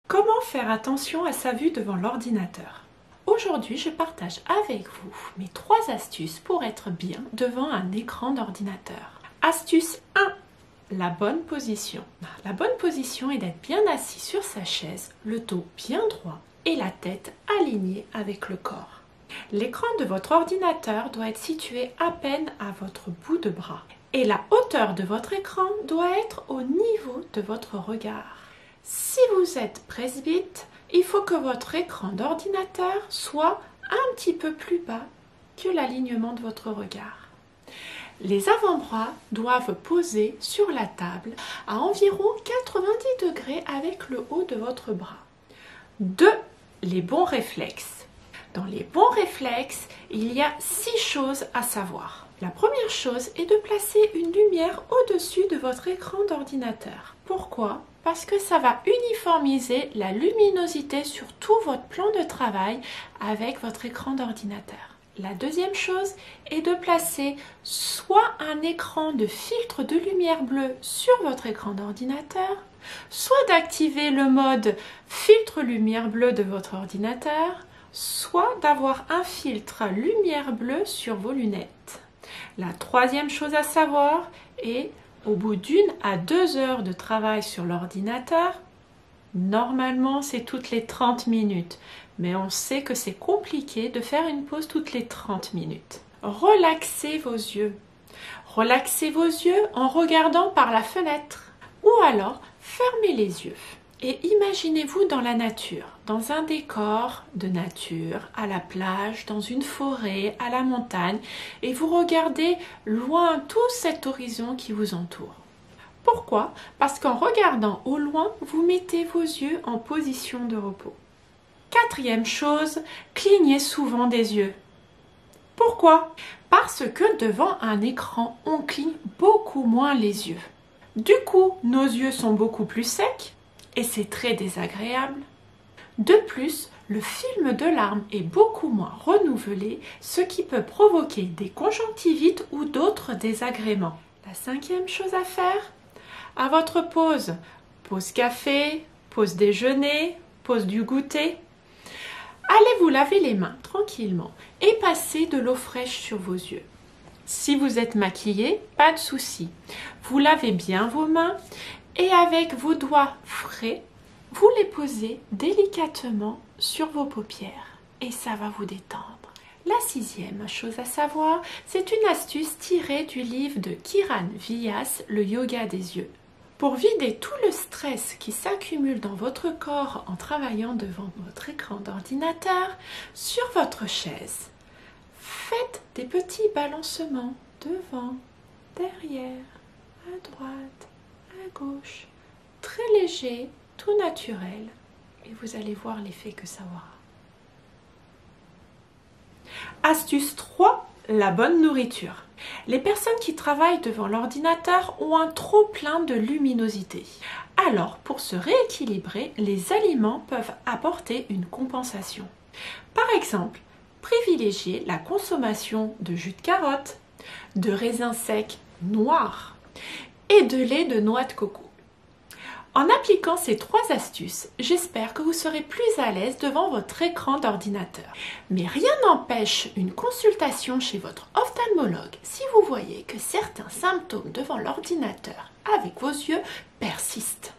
Comment faire attention à sa vue devant l'ordinateur? Aujourd'hui, je partage avec vous mes 3 astuces pour être bien devant un écran d'ordinateur. Astuce 1. La bonne position. La bonne position est d'être bien assis sur sa chaise, le dos bien droit et la tête alignée avec le corps. L'écran de votre ordinateur doit être situé à peine à votre bout de bras et la hauteur de votre écran doit être au niveau de votre regard. Si vous êtes presbyte, il faut que votre écran d'ordinateur soit un petit peu plus bas que l'alignement de votre regard. Les avant-bras doivent poser sur la table à environ 90 degrés avec le haut de votre bras. 2. Les bons réflexes. Dans les bons réflexes, il y a 6 choses à savoir. La première chose est de placer une lumière au-dessus de votre écran d'ordinateur. Pourquoi? Parce que ça va uniformiser la luminosité sur tout votre plan de travail avec votre écran d'ordinateur. La deuxième chose est de placer soit un écran de filtre de lumière bleue sur votre écran d'ordinateur, soit d'activer le mode filtre lumière bleue de votre ordinateur, soit d'avoir un filtre lumière bleue sur vos lunettes. La troisième chose à savoir est, au bout d'1 à 2 heures de travail sur l'ordinateur, normalement c'est toutes les 30 minutes, mais on sait que c'est compliqué de faire une pause toutes les 30 minutes. Relaxez vos yeux. Relaxez vos yeux en regardant par la fenêtre ou alors fermez les yeux. Et imaginez-vous dans la nature, dans un décor de nature, à la plage, dans une forêt, à la montagne, et vous regardez loin tout cet horizon qui vous entoure. Pourquoi? Parce qu'en regardant au loin, vous mettez vos yeux en position de repos. Quatrième chose, clignez souvent des yeux. Pourquoi? Parce que devant un écran, on cligne beaucoup moins les yeux. Du coup, nos yeux sont beaucoup plus secs, et c'est très désagréable. De plus, le film de larmes est beaucoup moins renouvelé, ce qui peut provoquer des conjonctivites ou d'autres désagréments. La 5e chose à faire, à votre pause, pause café, pause déjeuner, pause du goûter, allez vous laver les mains tranquillement et passer de l'eau fraîche sur vos yeux. Si vous êtes maquillé, pas de souci. Vous lavez bien vos mains et avec vos doigts frais, vous les posez délicatement sur vos paupières et ça va vous détendre. La 6e chose à savoir, c'est une astuce tirée du livre de Kiran Vyas, le yoga des yeux. Pour vider tout le stress qui s'accumule dans votre corps en travaillant devant votre écran d'ordinateur, sur votre chaise, faites des petits balancements devant, derrière, à droite, à gauche, très léger, tout naturel, et vous allez voir l'effet que ça aura. Astuce 3, la bonne nourriture. Les personnes qui travaillent devant l'ordinateur ont un trop plein de luminosité. Alors, pour se rééquilibrer, les aliments peuvent apporter une compensation. Par exemple, privilégiez la consommation de jus de carotte, de raisins secs noirs et de lait de noix de coco. En appliquant ces 3 astuces, j'espère que vous serez plus à l'aise devant votre écran d'ordinateur. Mais rien n'empêche une consultation chez votre ophtalmologue si vous voyez que certains symptômes devant l'ordinateur avec vos yeux persistent.